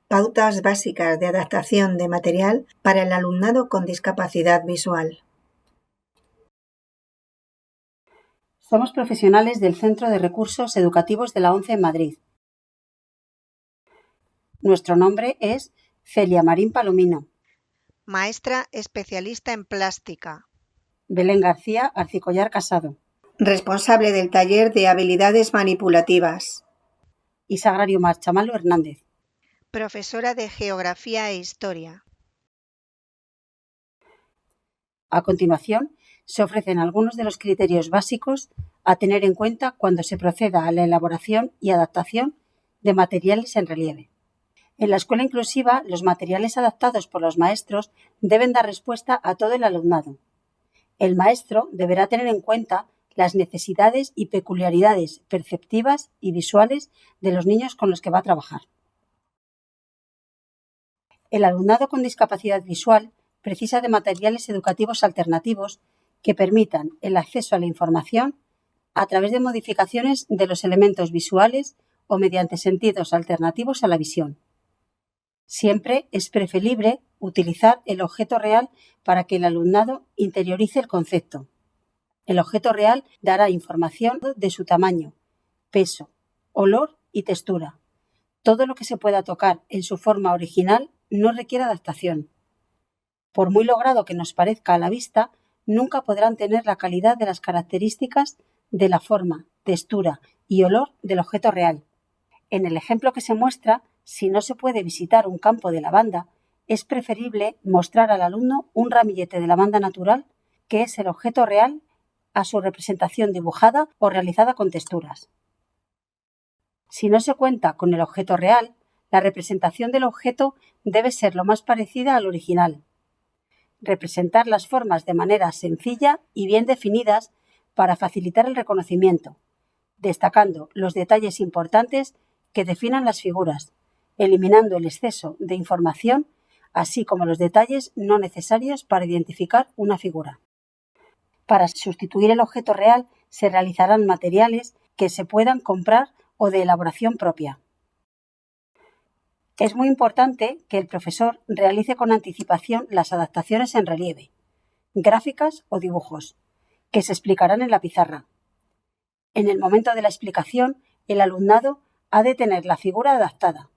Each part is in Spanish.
Pautas básicas de adaptación de material para el alumnado con discapacidad visual. Somos profesionales del Centro de Recursos Educativos de la ONCE en Madrid. Nuestro nombre es Celia Marín Palomino. Maestra especialista en plástica. Belén García Arcicollar Casado. Responsable del taller de habilidades manipulativas. Isagrario Marchamalo Hernández. Profesora de Geografía e Historia. A continuación, se ofrecen algunos de los criterios básicos a tener en cuenta cuando se proceda a la elaboración y adaptación de materiales en relieve. En la escuela inclusiva, los materiales adaptados por los maestros deben dar respuesta a todo el alumnado. El maestro deberá tener en cuenta las necesidades y peculiaridades perceptivas y visuales de los niños con los que va a trabajar. El alumnado con discapacidad visual precisa de materiales educativos alternativos que permitan el acceso a la información a través de modificaciones de los elementos visuales o mediante sentidos alternativos a la visión. Siempre es preferible utilizar el objeto real para que el alumnado interiorice el concepto. El objeto real dará información de su tamaño, peso, olor y textura. Todo lo que se pueda tocar en su forma original no requiere adaptación. Por muy logrado que nos parezca a la vista, nunca podrán tener la calidad de las características de la forma, textura y olor del objeto real. En el ejemplo que se muestra, si no se puede visitar un campo de lavanda, es preferible mostrar al alumno un ramillete de lavanda natural, que es el objeto real, a su representación dibujada o realizada con texturas. Si no se cuenta con el objeto real, la representación del objeto debe ser lo más parecida al original. Representar las formas de manera sencilla y bien definidas para facilitar el reconocimiento, destacando los detalles importantes que definan las figuras, eliminando el exceso de información, así como los detalles no necesarios para identificar una figura. Para sustituir el objeto real se realizarán materiales que se puedan comprar o de elaboración propia. Es muy importante que el profesor realice con anticipación las adaptaciones en relieve, gráficas o dibujos, que se explicarán en la pizarra. En el momento de la explicación, el alumnado ha de tener la figura adaptada.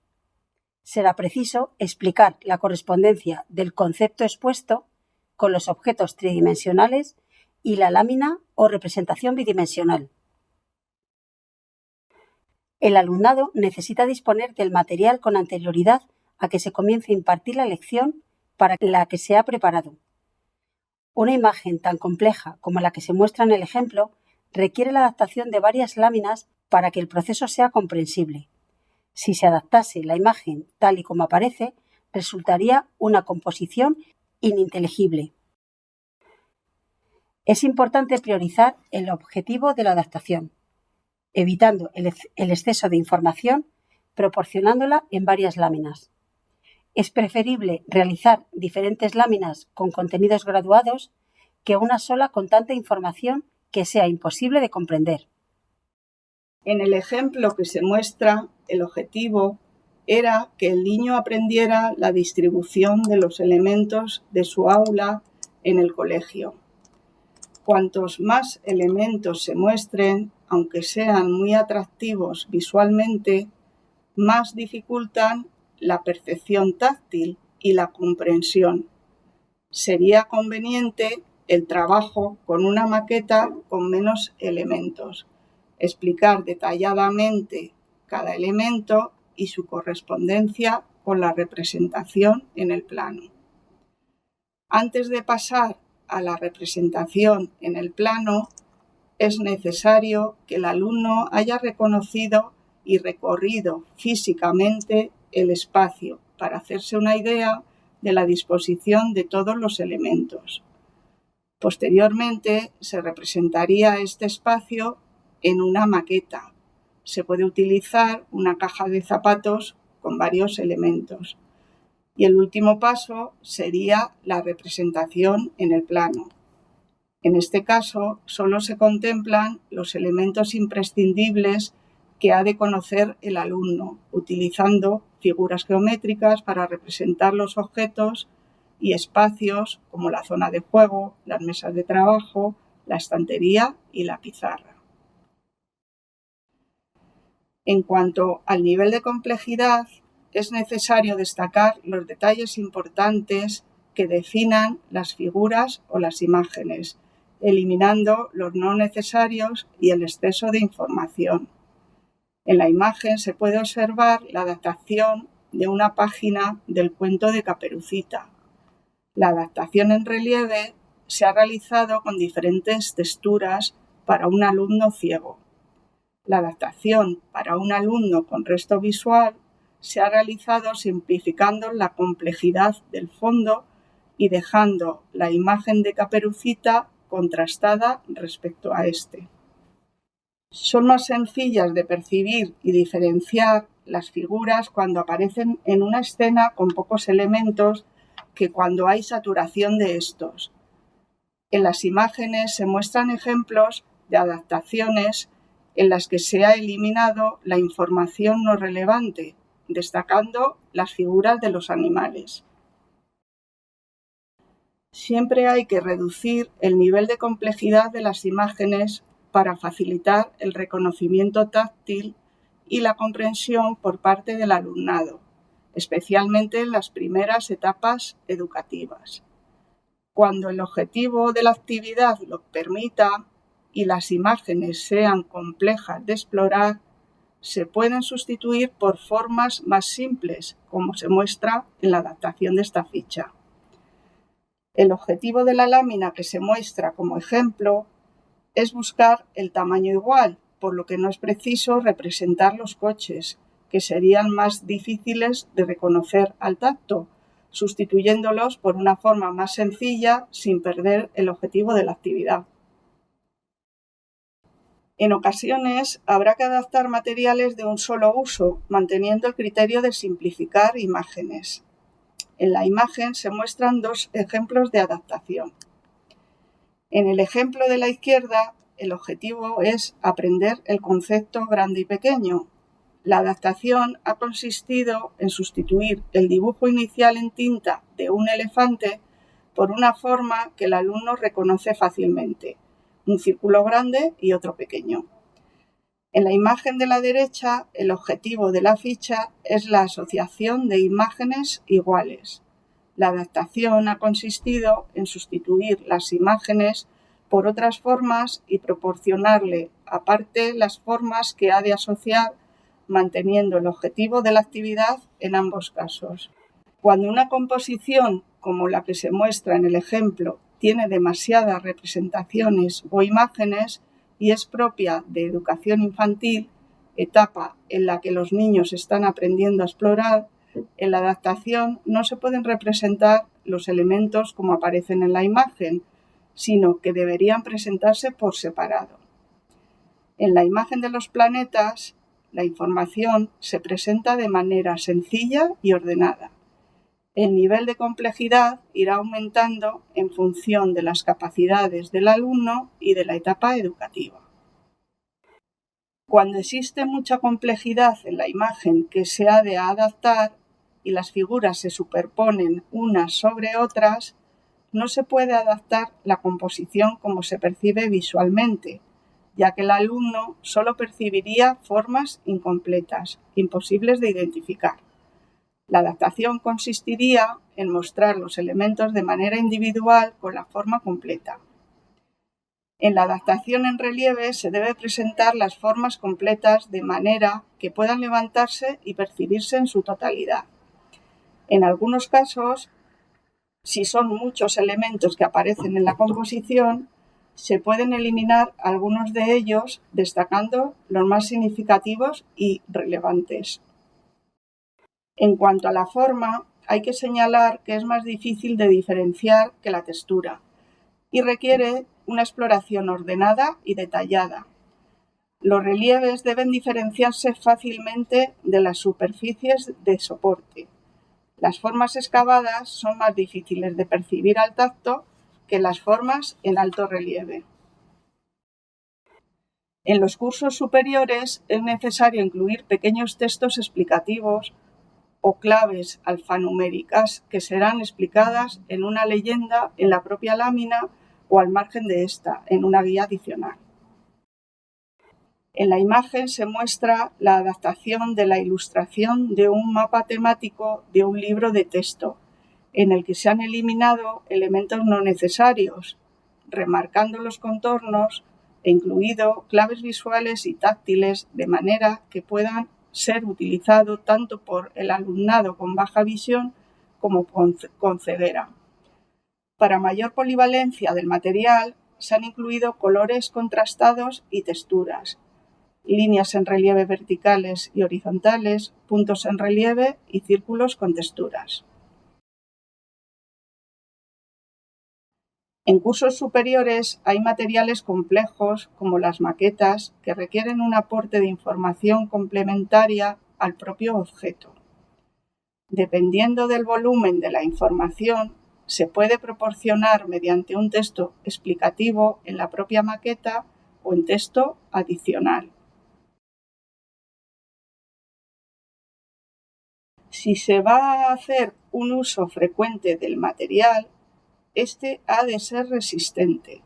Será preciso explicar la correspondencia del concepto expuesto con los objetos tridimensionales y la lámina o representación bidimensional. El alumnado necesita disponer del material con anterioridad a que se comience a impartir la lección para la que se ha preparado. Una imagen tan compleja como la que se muestra en el ejemplo requiere la adaptación de varias láminas para que el proceso sea comprensible. Si se adaptase la imagen tal y como aparece, resultaría una composición ininteligible. Es importante priorizar el objetivo de la adaptación, evitando el exceso de información, proporcionándola en varias láminas. Es preferible realizar diferentes láminas con contenidos graduados que una sola con tanta información que sea imposible de comprender. En el ejemplo que se muestra, el objetivo era que el niño aprendiera la distribución de los elementos de su aula en el colegio. Cuantos más elementos se muestren, aunque sean muy atractivos visualmente, más dificultan la percepción táctil y la comprensión. Sería conveniente el trabajo con una maqueta con menos elementos, explicar detalladamente cada elemento y su correspondencia con la representación en el plano. Antes de pasar a la representación en el plano, es necesario que el alumno haya reconocido y recorrido físicamente el espacio para hacerse una idea de la disposición de todos los elementos. Posteriormente, se representaría este espacio en una maqueta. Se puede utilizar una caja de zapatos con varios elementos. Y el último paso sería la representación en el plano. En este caso, solo se contemplan los elementos imprescindibles que ha de conocer el alumno, utilizando figuras geométricas para representar los objetos y espacios como la zona de juego, las mesas de trabajo, la estantería y la pizarra. En cuanto al nivel de complejidad, es necesario destacar los detalles importantes que definan las figuras o las imágenes, eliminando los no necesarios y el exceso de información. En la imagen se puede observar la adaptación de una página del cuento de Caperucita. La adaptación en relieve se ha realizado con diferentes texturas para un alumno ciego. La adaptación para un alumno con resto visual se ha realizado simplificando la complejidad del fondo y dejando la imagen de Caperucita contrastada respecto a este. Son más sencillas de percibir y diferenciar las figuras cuando aparecen en una escena con pocos elementos que cuando hay saturación de estos. En las imágenes se muestran ejemplos de adaptaciones en las que se ha eliminado la información no relevante, destacando las figuras de los animales. Siempre hay que reducir el nivel de complejidad de las imágenes para facilitar el reconocimiento táctil y la comprensión por parte del alumnado, especialmente en las primeras etapas educativas. Cuando el objetivo de la actividad lo permita y las imágenes sean complejas de explorar, se pueden sustituir por formas más simples, como se muestra en la adaptación de esta ficha. El objetivo de la lámina que se muestra como ejemplo es buscar el tamaño igual, por lo que no es preciso representar los coches, que serían más difíciles de reconocer al tacto, sustituyéndolos por una forma más sencilla sin perder el objetivo de la actividad. En ocasiones habrá que adaptar materiales de un solo uso, manteniendo el criterio de simplificar imágenes. En la imagen se muestran dos ejemplos de adaptación. En el ejemplo de la izquierda, el objetivo es aprender el concepto grande y pequeño. La adaptación ha consistido en sustituir el dibujo inicial en tinta de un elefante por una forma que el alumno reconoce fácilmente, un círculo grande y otro pequeño. En la imagen de la derecha, el objetivo de la ficha es la asociación de imágenes iguales. La adaptación ha consistido en sustituir las imágenes por otras formas y proporcionarle aparte las formas que ha de asociar, manteniendo el objetivo de la actividad en ambos casos. Cuando una composición, como la que se muestra en el ejemplo, tiene demasiadas representaciones o imágenes y es propia de educación infantil, etapa en la que los niños están aprendiendo a explorar, en la adaptación no se pueden representar los elementos como aparecen en la imagen, sino que deberían presentarse por separado. En la imagen de los planetas, la información se presenta de manera sencilla y ordenada. El nivel de complejidad irá aumentando en función de las capacidades del alumno y de la etapa educativa. Cuando existe mucha complejidad en la imagen que se ha de adaptar y las figuras se superponen unas sobre otras, no se puede adaptar la composición como se percibe visualmente, ya que el alumno solo percibiría formas incompletas, imposibles de identificar. La adaptación consistiría en mostrar los elementos de manera individual con la forma completa. En la adaptación en relieve se debe presentar las formas completas de manera que puedan levantarse y percibirse en su totalidad. En algunos casos, si son muchos elementos que aparecen en la composición, se pueden eliminar algunos de ellos, destacando los más significativos y relevantes. En cuanto a la forma, hay que señalar que es más difícil de diferenciar que la textura y requiere una exploración ordenada y detallada. Los relieves deben diferenciarse fácilmente de las superficies de soporte. Las formas excavadas son más difíciles de percibir al tacto que las formas en alto relieve. En los cursos superiores es necesario incluir pequeños textos explicativos o claves alfanuméricas que serán explicadas en una leyenda en la propia lámina o al margen de esta, en una guía adicional. En la imagen se muestra la adaptación de la ilustración de un mapa temático de un libro de texto, en el que se han eliminado elementos no necesarios, remarcando los contornos e incluido claves visuales y táctiles de manera que puedan ser utilizado tanto por el alumnado con baja visión como con ceguera. Para mayor polivalencia del material, se han incluido colores contrastados y texturas, líneas en relieve verticales y horizontales, puntos en relieve y círculos con texturas. En cursos superiores hay materiales complejos como las maquetas que requieren un aporte de información complementaria al propio objeto. Dependiendo del volumen de la información, se puede proporcionar mediante un texto explicativo en la propia maqueta o en texto adicional. Si se va a hacer un uso frecuente del material, este ha de ser resistente.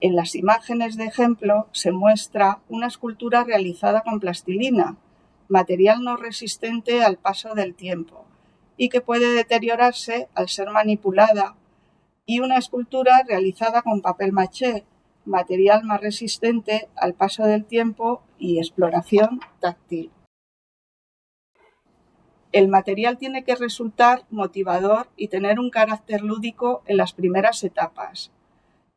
En las imágenes de ejemplo se muestra una escultura realizada con plastilina, material no resistente al paso del tiempo y que puede deteriorarse al ser manipulada, y una escultura realizada con papel maché, material más resistente al paso del tiempo y exploración táctil. El material tiene que resultar motivador y tener un carácter lúdico en las primeras etapas.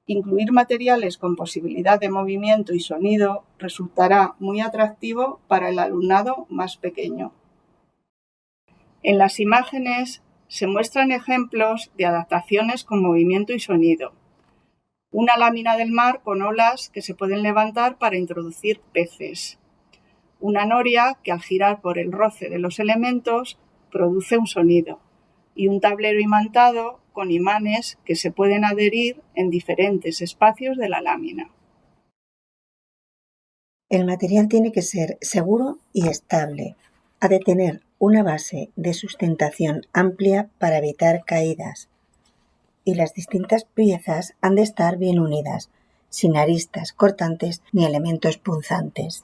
Incluir materiales con posibilidad de movimiento y sonido resultará muy atractivo para el alumnado más pequeño. En las imágenes se muestran ejemplos de adaptaciones con movimiento y sonido. Una lámina del mar con olas que se pueden levantar para introducir peces. Una noria que al girar por el roce de los elementos produce un sonido. Y un tablero imantado con imanes que se pueden adherir en diferentes espacios de la lámina. El material tiene que ser seguro y estable. Ha de tener una base de sustentación amplia para evitar caídas. Y las distintas piezas han de estar bien unidas, sin aristas cortantes ni elementos punzantes.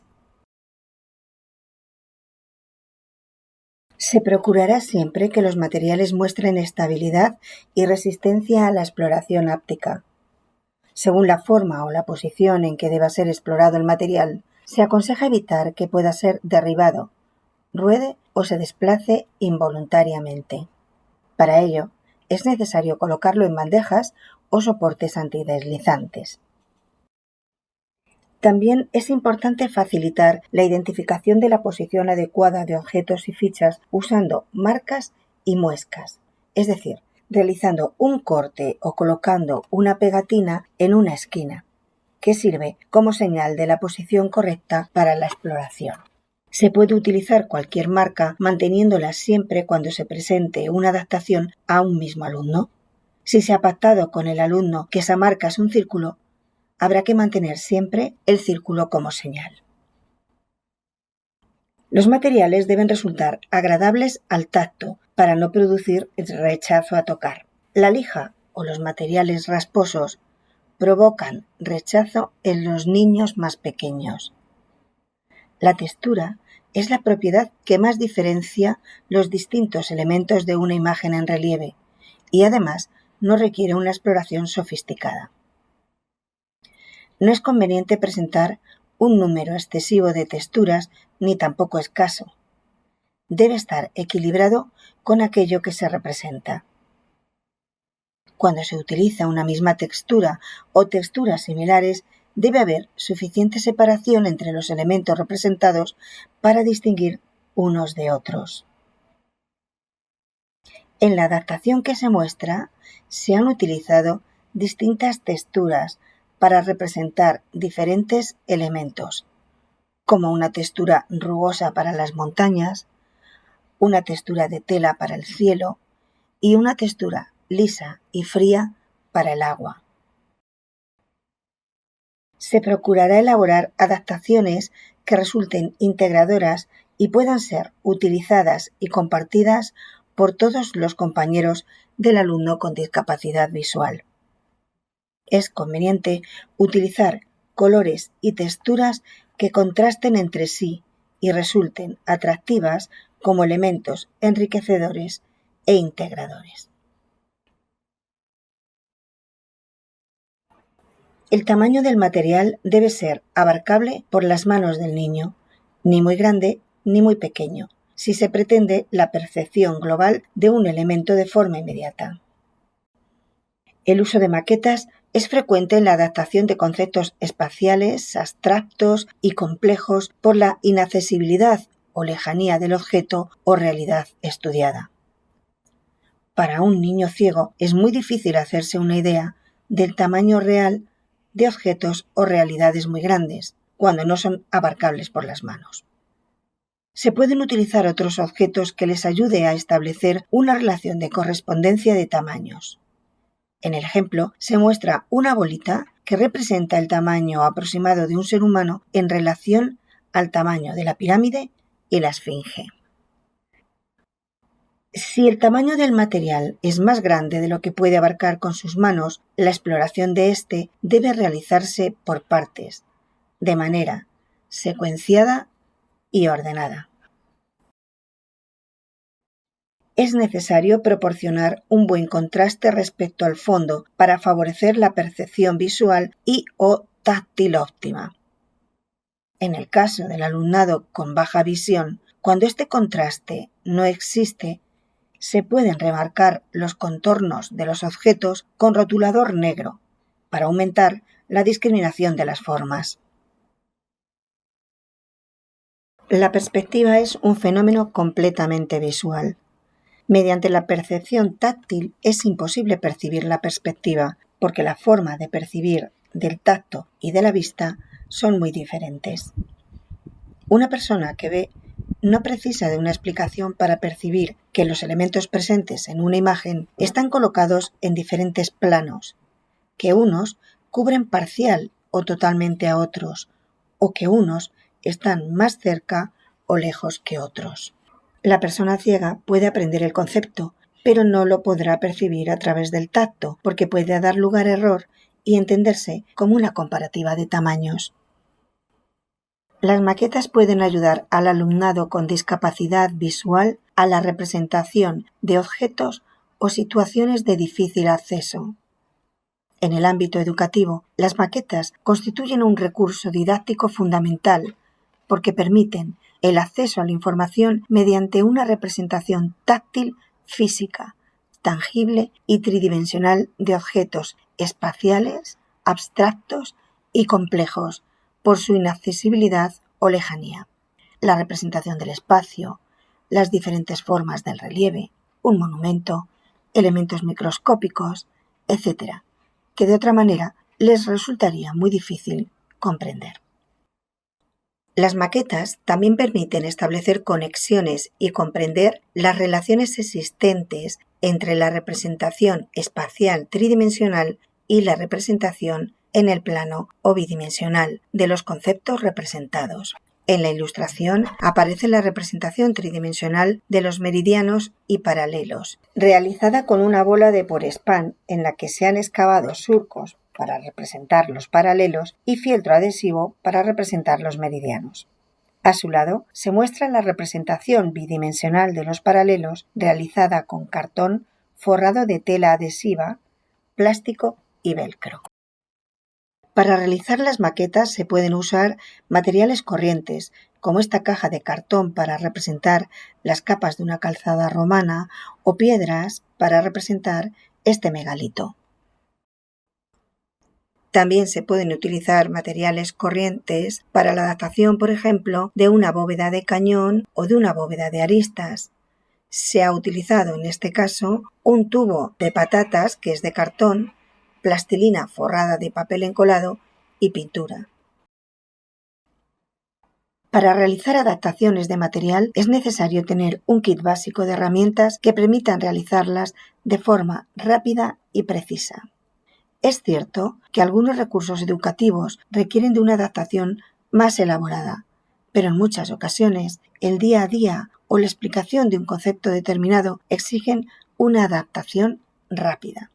Se procurará siempre que los materiales muestren estabilidad y resistencia a la exploración áptica. Según la forma o la posición en que deba ser explorado el material, se aconseja evitar que pueda ser derribado, ruede o se desplace involuntariamente. Para ello, es necesario colocarlo en bandejas o soportes antideslizantes. También es importante facilitar la identificación de la posición adecuada de objetos y fichas usando marcas y muescas, es decir, realizando un corte o colocando una pegatina en una esquina, que sirve como señal de la posición correcta para la exploración. Se puede utilizar cualquier marca manteniéndola siempre cuando se presente una adaptación a un mismo alumno. Si se ha pactado con el alumno que esa marca es un círculo, habrá que mantener siempre el círculo como señal. Los materiales deben resultar agradables al tacto para no producir rechazo a tocar. La lija o los materiales rasposos provocan rechazo en los niños más pequeños. La textura es la propiedad que más diferencia los distintos elementos de una imagen en relieve y además no requiere una exploración sofisticada. No es conveniente presentar un número excesivo de texturas ni tampoco escaso. Debe estar equilibrado con aquello que se representa. Cuando se utiliza una misma textura o texturas similares, debe haber suficiente separación entre los elementos representados para distinguir unos de otros. En la adaptación que se muestra, se han utilizado distintas texturas para representar diferentes elementos, como una textura rugosa para las montañas, una textura de tela para el cielo y una textura lisa y fría para el agua. Se procurará elaborar adaptaciones que resulten integradoras y puedan ser utilizadas y compartidas por todos los compañeros del alumno con discapacidad visual. Es conveniente utilizar colores y texturas que contrasten entre sí y resulten atractivas como elementos enriquecedores e integradores. El tamaño del material debe ser abarcable por las manos del niño, ni muy grande ni muy pequeño, si se pretende la percepción global de un elemento de forma inmediata. El uso de maquetas es frecuente en la adaptación de conceptos espaciales, abstractos y complejos por la inaccesibilidad o lejanía del objeto o realidad estudiada. Para un niño ciego es muy difícil hacerse una idea del tamaño real de objetos o realidades muy grandes, cuando no son abarcables por las manos. Se pueden utilizar otros objetos que les ayude a establecer una relación de correspondencia de tamaños. En el ejemplo se muestra una bolita que representa el tamaño aproximado de un ser humano en relación al tamaño de la pirámide y la esfinge. Si el tamaño del material es más grande de lo que puede abarcar con sus manos, la exploración de éste debe realizarse por partes, de manera secuenciada y ordenada. Es necesario proporcionar un buen contraste respecto al fondo para favorecer la percepción visual y o táctil óptima. En el caso del alumnado con baja visión, cuando este contraste no existe, se pueden remarcar los contornos de los objetos con rotulador negro para aumentar la discriminación de las formas. La perspectiva es un fenómeno completamente visual. Mediante la percepción táctil es imposible percibir la perspectiva, porque la forma de percibir del tacto y de la vista son muy diferentes. Una persona que ve no precisa de una explicación para percibir que los elementos presentes en una imagen están colocados en diferentes planos, que unos cubren parcial o totalmente a otros, o que unos están más cerca o lejos que otros. La persona ciega puede aprender el concepto, pero no lo podrá percibir a través del tacto, porque puede dar lugar a error y entenderse como una comparativa de tamaños. Las maquetas pueden ayudar al alumnado con discapacidad visual a la representación de objetos o situaciones de difícil acceso. En el ámbito educativo, las maquetas constituyen un recurso didáctico fundamental porque permiten el acceso a la información mediante una representación táctil, física, tangible y tridimensional de objetos espaciales, abstractos y complejos por su inaccesibilidad o lejanía. La representación del espacio, las diferentes formas del relieve, un monumento, elementos microscópicos, etc., que de otra manera les resultaría muy difícil comprender. Las maquetas también permiten establecer conexiones y comprender las relaciones existentes entre la representación espacial tridimensional y la representación en el plano o bidimensional de los conceptos representados. En la ilustración aparece la representación tridimensional de los meridianos y paralelos, realizada con una bola de Porespan en la que se han excavado surcos para representar los paralelos y fieltro adhesivo para representar los meridianos. A su lado se muestra la representación bidimensional de los paralelos realizada con cartón forrado de tela adhesiva, plástico y velcro. Para realizar las maquetas se pueden usar materiales corrientes, como esta caja de cartón para representar las capas de una calzada romana o piedras para representar este megalito. También se pueden utilizar materiales corrientes para la adaptación, por ejemplo, de una bóveda de cañón o de una bóveda de aristas. Se ha utilizado en este caso un tubo de patatas que es de cartón, plastilina forrada de papel encolado y pintura. Para realizar adaptaciones de material es necesario tener un kit básico de herramientas que permitan realizarlas de forma rápida y precisa. Es cierto que algunos recursos educativos requieren de una adaptación más elaborada, pero en muchas ocasiones el día a día o la explicación de un concepto determinado exigen una adaptación rápida.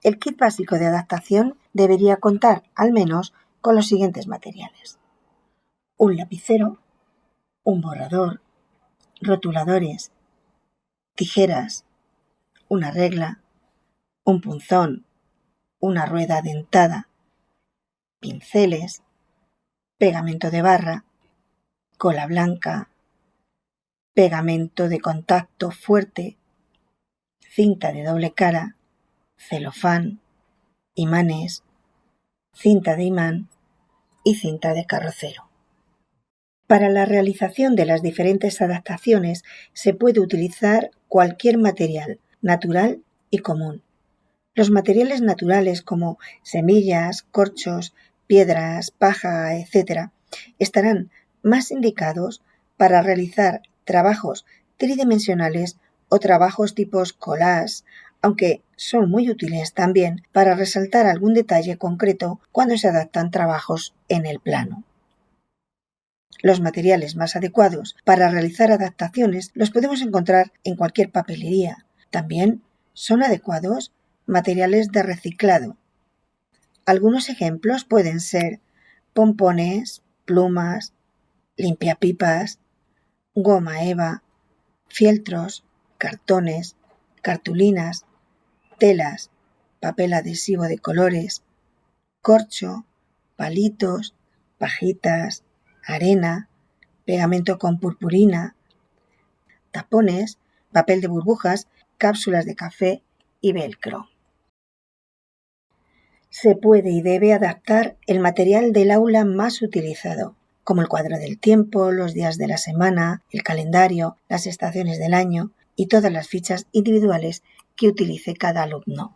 El kit básico de adaptación debería contar al menos con los siguientes materiales: un lapicero, un borrador, rotuladores, tijeras, una regla, un punzón, una rueda dentada, pinceles, pegamento de barra, cola blanca, pegamento de contacto fuerte, cinta de doble cara, celofán, imanes, cinta de imán y cinta de carrocero. Para la realización de las diferentes adaptaciones se puede utilizar cualquier material natural y común. Los materiales naturales como semillas, corchos, piedras, paja, etc., estarán más indicados para realizar trabajos tridimensionales o trabajos tipos collage, aunque son muy útiles también para resaltar algún detalle concreto cuando se adaptan trabajos en el plano. Los materiales más adecuados para realizar adaptaciones los podemos encontrar en cualquier papelería. También son adecuados materiales de reciclado. Algunos ejemplos pueden ser pompones, plumas, limpiapipas, goma eva, fieltros, cartones, cartulinas, telas, papel adhesivo de colores, corcho, palitos, pajitas, arena, pegamento con purpurina, tapones, papel de burbujas, cápsulas de café y velcro. Se puede y debe adaptar el material del aula más utilizado, como el cuadro del tiempo, los días de la semana, el calendario, las estaciones del año y todas las fichas individuales que utilice cada alumno.